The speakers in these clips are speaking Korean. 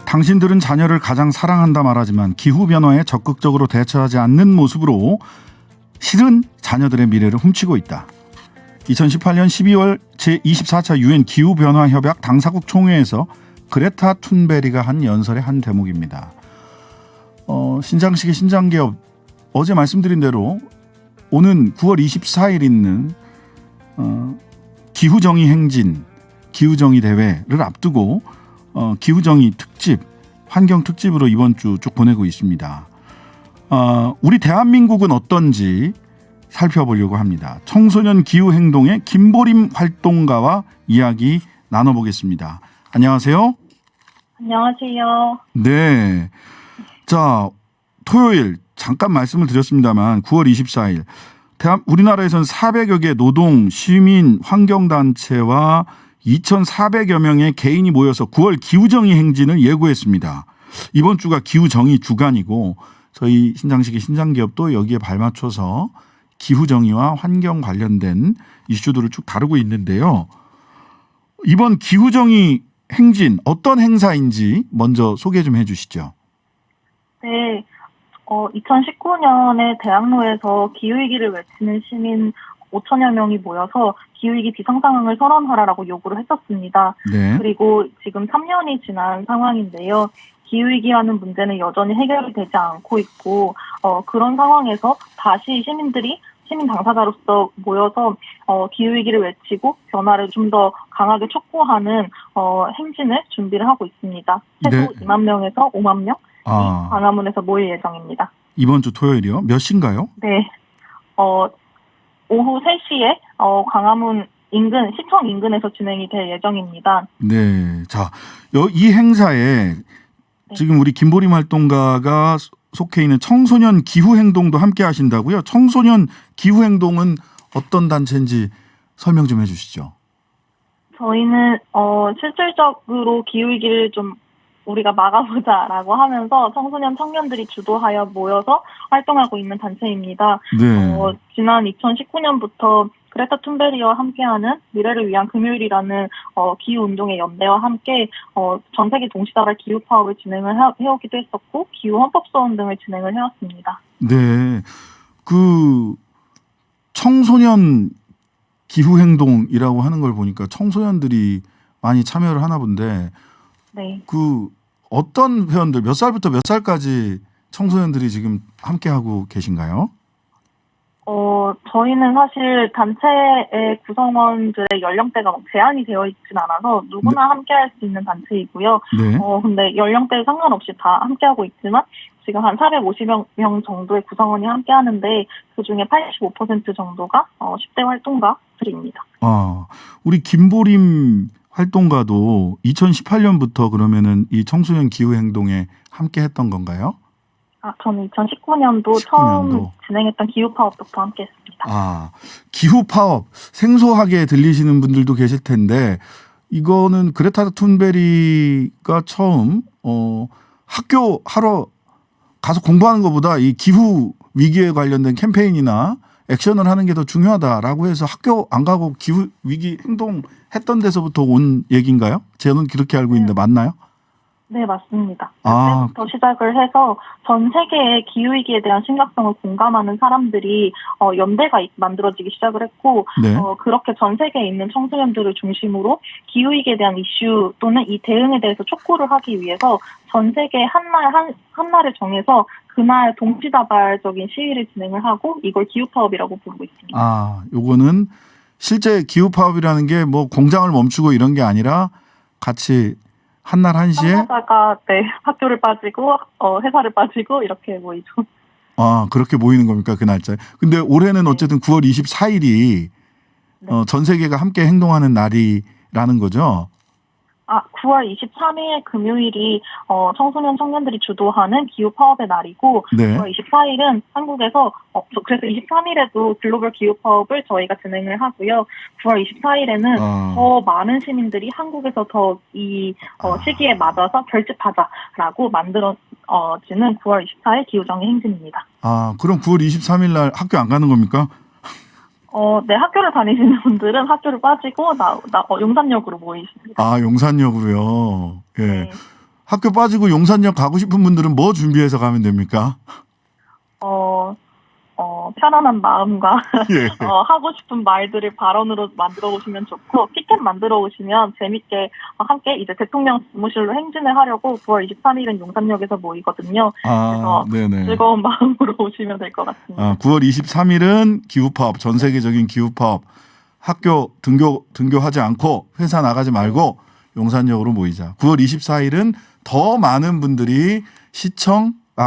당신들은 자녀를 가장 사랑한다 말하지만 기후변화에 적극적으로 대처하지 않는 모습으로 실은 자녀들의 미래를 훔치고 있다. 2018년 12월 제24차 유엔 기후변화협약 당사국 총회에서 그레타 툰베리가 한 연설의 한 대목입니다. 신장식의 신장기업 어제 말씀드린 대로 오는 9월 24일 있는 기후정의 행진, 기후정의 대회를 앞두고 기후정의 특집, 환경 특집으로 이번 주 쭉 보내고 있습니다. 우리 대한민국은 어떤지 살펴보려고 합니다. 청소년 기후행동의 김보림 활동가와 이야기 나눠보겠습니다. 안녕하세요. 안녕하세요. 네. 자, 토요일 잠깐 말씀을 드렸습니다만 9월 24일 우리나라에서는 400여 개 노동, 시민, 환경단체와 2,400여 명의 개인이 모여서 9월 기후정의 행진을 예고했습니다. 이번 주가 기후정의 주간이고 저희 신장식의 신장기업도 여기에 발맞춰서 기후정의와 환경 관련된 이슈들을 쭉 다루고 있는데요. 이번 기후정의 행진 어떤 행사인지 먼저 소개 좀 해주시죠. 네, 2019년에 대학로에서 기후위기를 외치는 시민 5천여 명이 모여서 기후위기 비상상황을 선언하라고 요구를 했었습니다. 네. 그리고 지금 3년이 지난 상황인데요. 기후위기라는 문제는 여전히 해결이 되지 않고 있고 그런 상황에서 다시 시민 당사자로서 모여서 기후위기를 외치고 변화를 좀 더 강하게 촉구하는 행진을 준비를 하고 있습니다. 최소 네. 2만 명에서 5만 명이 광화문에서 모일 예정입니다. 이번 주 토요일이요? 몇 시인가요? 네, 오후 3시에 광화문 인근 시청 인근에서 진행이 될 예정입니다. 네, 자, 이 행사에 지금 우리 김보림 활동가가 속해 있는 청소년 기후행동도 함께 하신다고요? 청소년 기후행동은 어떤 단체인지 설명 좀 해주시죠. 저희는 실질적으로 기후위기를 좀 우리가 막아보자라고 하면서 청소년 청년들이 주도하여 모여서 활동하고 있는 단체입니다. 네. 지난 2019년부터 그레타 툰베리와 함께하는 미래를 위한 금요일이라는 기후운동의 연대와 함께 전 세계 동시다발 기후 파업을 진행을 해오기도 했었고 기후 헌법소원 등을 진행을 해왔습니다. 네, 그 청소년 기후행동이라고 하는 걸 보니까 청소년들이 많이 참여를 하나 본데 네. 그 어떤 회원들 몇 살부터 몇 살까지 청소년들이 지금 함께하고 계신가요? 저희는 사실 단체의 구성원들의 연령대가 제한이 되어 있진 않아서 누구나 함께할 수 있는 단체이고요. 네. 근데 연령대에 상관없이 다 함께하고 있지만 지금 한 450명 정도의 구성원이 함께하는데 그중에 85% 정도가 10대 활동가들입니다. 우리 김보림 활동가도 2018년부터 그러면은 이 청소년 기후행동에 함께했던 건가요? 저는 2019년도 처음 진행했던 기후 파업부터 함께했습니다. 기후 파업 생소하게 들리시는 분들도 계실 텐데 이거는 그레타 툰베리가 처음 학교 하러 가서 공부하는 것보다 이 기후 위기에 관련된 캠페인이나 액션을 하는 게 더 중요하다라고 해서 학교 안 가고 기후 위기 행동했던 데서부터 온 얘기인가요? 저는 그렇게 알고 있는데 맞나요? 네, 맞습니다. 그때부터 시작을 해서 전 세계의 기후위기에 대한 심각성을 공감하는 사람들이 연대가 만들어지기 시작을 했고 네. 그렇게 전 세계에 있는 청소년들을 중심으로 기후위기에 대한 이슈 또는 이 대응에 대해서 촉구를 하기 위해서 전 세계 한날을 정해서 그날 동시다발적인 시위를 진행을 하고 이걸 기후파업이라고 부르고 있습니다. 요거는 실제 기후파업이라는 게 뭐 공장을 멈추고 이런 게 아니라 같이 한날 한시에 참가자가 학교를 빠지고 회사를 빠지고 이렇게 모이죠. 그렇게 모이는 겁니까 그 날짜에? 근데 올해는 어쨌든 9월 24일이 전 세계가 함께 행동하는 날이라는 거죠. 9월 23일 금요일이 청소년 청년들이 주도하는 기후 파업의 날이고 네. 9월 24일은 한국에서 그래서 23일에도 글로벌 기후 파업을 저희가 진행을 하고요. 9월 24일에는 더 많은 시민들이 한국에서 더 이 시기에 맞아서 결집하자라고 만들어지는 9월 24일 기후정의 행진입니다. 그럼 9월 23일 날 학교 안 가는 겁니까? 네, 학교를 다니시는 분들은 학교를 빠지고 용산역으로 모이십니다. 용산역으로요. 예. 네. 학교 빠지고 용산역 가고 싶은 분들은 뭐 준비해서 가면 됩니까? 편안한 마음과 예. 하고 싶은 말들을 발언으로 만들어 오시면 좋고, 피켓 만들어 오시면 재밌게 함께 이제 대통령 사무실로 행진을 하려고 9월 23일은 용산역에서 모이거든요. 그래서 네네. 즐거운 마음으로 오시면 될 것 같습니다. 9월 23일은 기후파업, 전 세계적인 기후파업, 학교 등교하지 않고 회사 나가지 말고 용산역으로 모이자. 9월 24일은 더 많은 분들이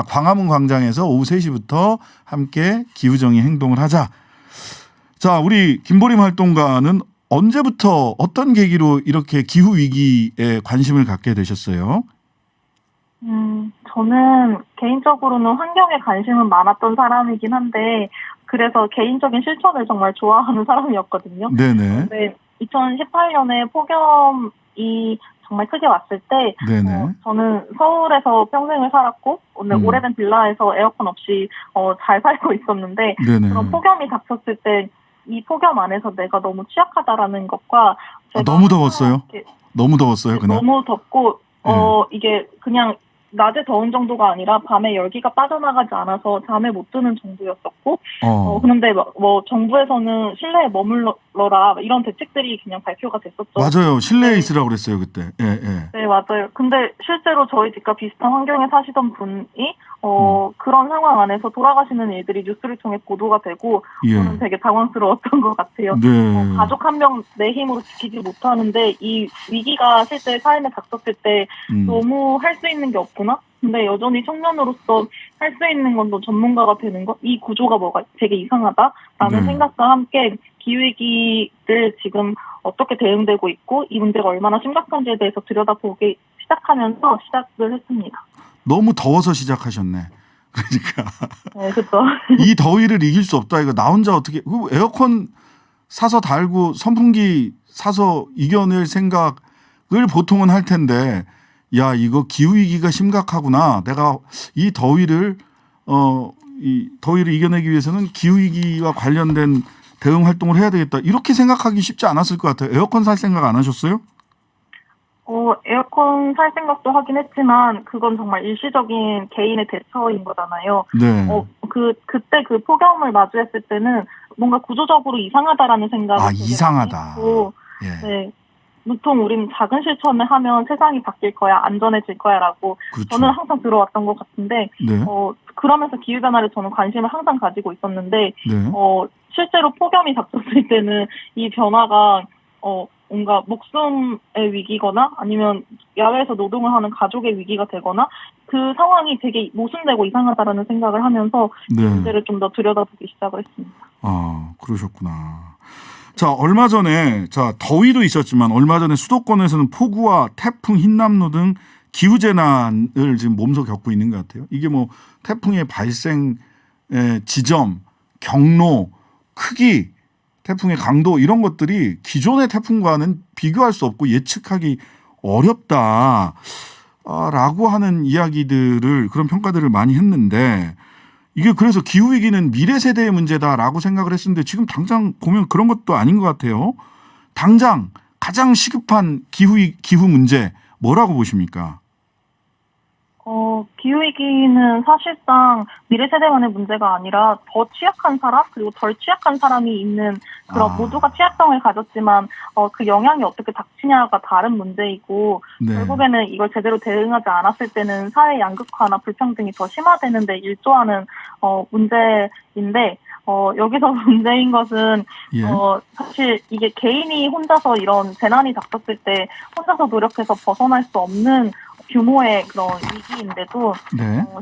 광화문 광장에서 오후 3시부터 함께 기후정의 행동을 하자. 자, 우리 김보림 활동가는 언제부터 어떤 계기로 이렇게 기후 위기에 관심을 갖게 되셨어요? 저는 개인적으로는 환경에 관심은 많았던 사람이긴 한데, 그래서 개인적인 실천을 정말 좋아하는 사람이었거든요. 네네. 근데 2018년에 폭염이 정말 크게 왔을 때, 네네. 저는 서울에서 평생을 살았고, 오래된 빌라에서 에어컨 없이 잘 살고 있었는데, 네네. 그런 폭염이 닥쳤을 때, 이 폭염 안에서 내가 너무 취약하다라는 것과, 제가 너무 더웠어요? 이렇게 너무 더웠어요, 그날? 너무 덥고, 이게 그냥 낮에 더운 정도가 아니라 밤에 열기가 빠져나가지 않아서 잠에 못 드는 정도였었고, 그런데 뭐 정부에서는 실내에 머물러라 이런 대책들이 그냥 발표가 됐었죠. 맞아요. 실내에 네. 있으라고 그랬어요, 그때. 예. 네, 맞아요. 근데 실제로 저희 집과 비슷한 환경에 사시던 분이 그런 상황 안에서 돌아가시는 일들이 뉴스를 통해 보도가 되고, 저는 되게 당황스러웠던 것 같아요. 네. 가족 한 명 내 힘으로 지키지 못하는데 이 위기가 실제 삶에 닥쳤을 때 너무 할 수 있는 게 없구나? 근데 여전히 청년으로서 할 수 있는 건 또 전문가가 되는 것? 이 구조가 뭐가 되게 이상하다라는 생각과 함께 기후위기를 지금 어떻게 대응되고 있고 이 문제가 얼마나 심각한지에 대해서 들여다보기 시작하면서 시작을 했습니다. 너무 더워서 시작하셨네. 그러니까 네, 그렇죠. 이 더위를 이길 수 없다. 이거 나 혼자 어떻게 에어컨 사서 달고 선풍기 사서 이겨낼 생각을 보통은 할 텐데, 야, 이거 기후 위기가 심각하구나. 내가 이 더위를 이겨내기 위해서는 기후 위기와 관련된 대응 활동을 해야 되겠다. 이렇게 생각하기 쉽지 않았을 것 같아요. 에어컨 살 생각 안 하셨어요? 에어컨 살 생각도 하긴 했지만 그건 정말 일시적인 개인의 대처인 거잖아요. 네. 그때 그 폭염을 마주했을 때는 뭔가 구조적으로 이상하다라는 생각이 되게 이상하다. 많이 했고, 예. 네. 보통 우리는 작은 실천을 하면 세상이 바뀔 거야, 안전해질 거야라고 그렇죠. 저는 항상 들어왔던 것 같은데, 네. 그러면서 기후변화를 저는 관심을 항상 가지고 있었는데, 네. 실제로 폭염이 닥쳤을 때는 이 변화가 뭔가 목숨의 위기거나 아니면 야외에서 노동을 하는 가족의 위기가 되거나 그 상황이 되게 모순되고 이상하다라는 생각을 하면서 이 문제를 좀 더 들여다보기 시작을 했습니다. 그러셨구나. 자, 얼마 전에 더위도 있었지만 얼마 전에 수도권에서는 폭우와 태풍, 흰남노 등 기후재난을 지금 몸소 겪고 있는 것 같아요. 이게 뭐 태풍의 발생 지점, 경로, 크기, 태풍의 강도 이런 것들이 기존의 태풍과는 비교할 수 없고 예측하기 어렵다라고 하는 이야기들을 그런 평가들을 많이 했는데 이게 그래서 기후위기는 미래 세대의 문제다라고 생각을 했었는데 지금 당장 보면 그런 것도 아닌 것 같아요. 당장 가장 시급한 기후 문제 뭐라고 보십니까? 기후위기는 사실상 미래 세대만의 문제가 아니라 더 취약한 사람 그리고 덜 취약한 사람이 있는 그런 모두가 취약성을 가졌지만 그 영향이 어떻게 닥치냐가 다른 문제이고 결국에는 이걸 제대로 대응하지 않았을 때는 사회 양극화나 불평등이 더 심화되는 데 일조하는 문제인데 여기서 문제인 것은 사실 이게 개인이 혼자서 이런 재난이 닥쳤을 때 혼자서 노력해서 벗어날 수 없는 규모의 그런 위기인데도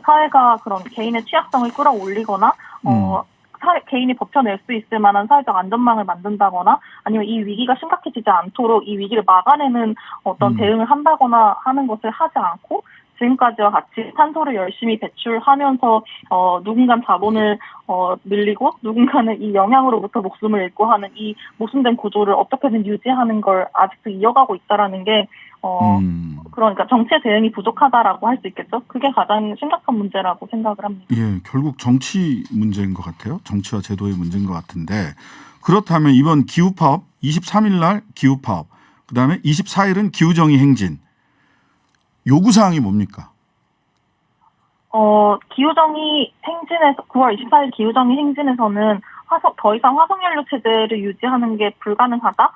사회가 그런 개인의 취약성을 끌어올리거나 개인이 버텨낼 수 있을 만한 사회적 안전망을 만든다거나 아니면 이 위기가 심각해지지 않도록 이 위기를 막아내는 어떤 대응을 한다거나 하는 것을 하지 않고 지금까지와 같이 탄소를 열심히 배출하면서 누군가는 자본을 늘리고 누군가는 이 영향으로부터 목숨을 잃고 하는 이 모순된 구조를 어떻게든 유지하는 걸 아직도 이어가고 있다라는 게 그러니까 정치의 대응이 부족하다라고 할 수 있겠죠. 그게 가장 심각한 문제라고 생각을 합니다. 예, 결국 정치 문제인 것 같아요. 정치와 제도의 문제인 것 같은데 그렇다면 이번 기후파업 23일 날 기후파업 그다음에 24일은 기후정의 행진 요구사항이 뭡니까? 기후정의 행진에서 9월 24일 기후정의 행진에서는 더 이상 화석연료 체제를 유지하는 게 불가능하다.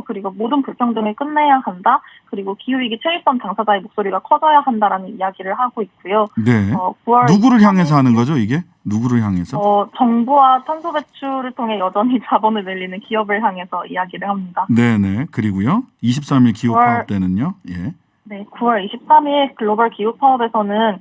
그리고 모든 불평등을 끝내야 한다. 그리고 기후위기 최일선 당사자의 목소리가 커져야 한다라는 이야기를 하고 있고요. 네. 9월 누구를 향해서 하는 거죠, 이게? 누구를 향해서? 정부와 탄소 배출을 통해 여전히 자본을 늘리는 기업을 향해서 이야기를 합니다. 네네. 그리고요. 23일 기후 파업 때는요. 예. 네, 9월 23일 글로벌 기후 파업에서는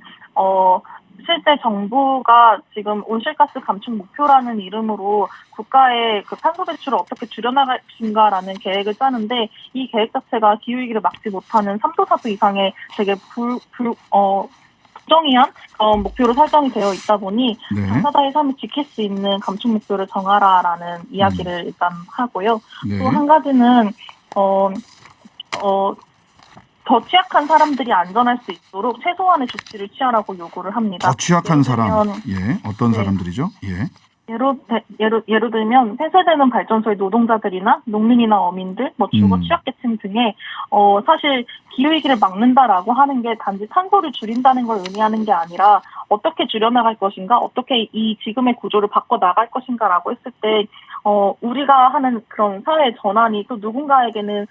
실제 정부가 지금 온실가스 감축 목표라는 이름으로 국가의 그 탄소 배출을 어떻게 줄여나갈 것인가라는 계획을 짜는데 이 계획 자체가 기후위기를 막지 못하는 3도 4도 이상의 되게 부정의한 목표로 설정이 되어 있다 보니 네. 당사자의 삶을 지킬 수 있는 감축 목표를 정하라라는 이야기를 일단 하고요. 네. 또 한 가지는 더 취약한 사람들이 안전할 수 있도록 최소한의 조치를 취하라고 요구를 합니다. 더 취약한 사람. 예. 어떤 네. 사람들이죠? 예. 예를 들면 폐쇄되는 발전소의 노동자들이나 농민이나 어민들, 주거 취약계층 등의 사실 기후위기를 막는다라고 하는 게 단지 탄소를 줄인다는 걸 의미하는 게 아니라 어떻게 줄여나갈 것인가, 어떻게 이 지금의 구조를 바꿔 나갈 것인가라고 했을 때 우리가 하는 그런 사회의 전환이 또 누군가에게는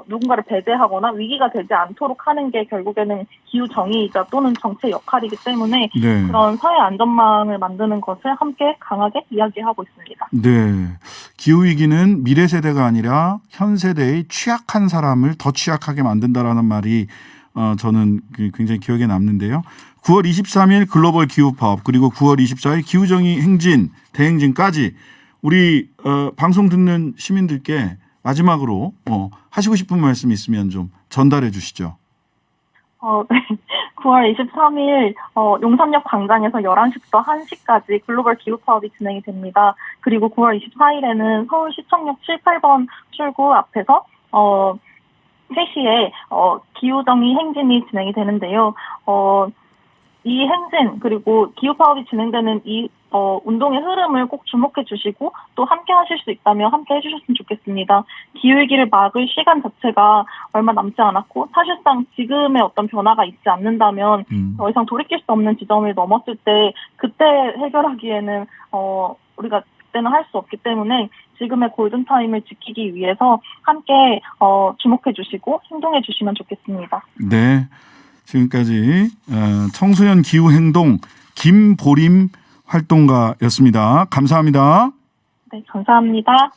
누군가를 배제하거나 위기가 되지 않도록 하는 게 결국에는 기후 정의이자 또는 정치의 역할이기 때문에 네. 그런 사회 안전망을 만드는 것을 함께 강하게 이야기하고 있습니다. 네. 기후위기는 미래 세대가 아니라 현 세대의 취약한 사람을 더 취약하게 만든다라는 말이 저는 굉장히 기억에 남는데요. 9월 23일 글로벌 기후 파업 그리고 9월 24일 기후정의 행진, 대행진까지 우리 방송 듣는 시민들께 마지막으로 하시고 싶은 말씀 있으면 좀 전달해 주시죠. 네. 9월 23일 용산역 광장에서 11시부터 1시까지 글로벌 기후 파업이 진행이 됩니다. 그리고 9월 24일에는 서울시청역 7, 8번 출구 앞에서 3시에 기후정의 행진이 진행이 되는데요. 이 행진 그리고 기후 파업이 진행되는 이 운동의 흐름을 꼭 주목해 주시고 또 함께 하실 수 있다면 함께 해주셨으면 좋겠습니다. 기후위기를 막을 시간 자체가 얼마 남지 않았고 사실상 지금의 어떤 변화가 있지 않는다면 더 이상 돌이킬 수 없는 지점을 넘었을 때 그때 해결하기에는 우리가 그때는 할 수 없기 때문에 지금의 골든타임을 지키기 위해서 함께 주목해 주시고 행동해 주시면 좋겠습니다. 네. 지금까지 청소년 기후행동 김보림 활동가였습니다. 감사합니다. 네, 감사합니다.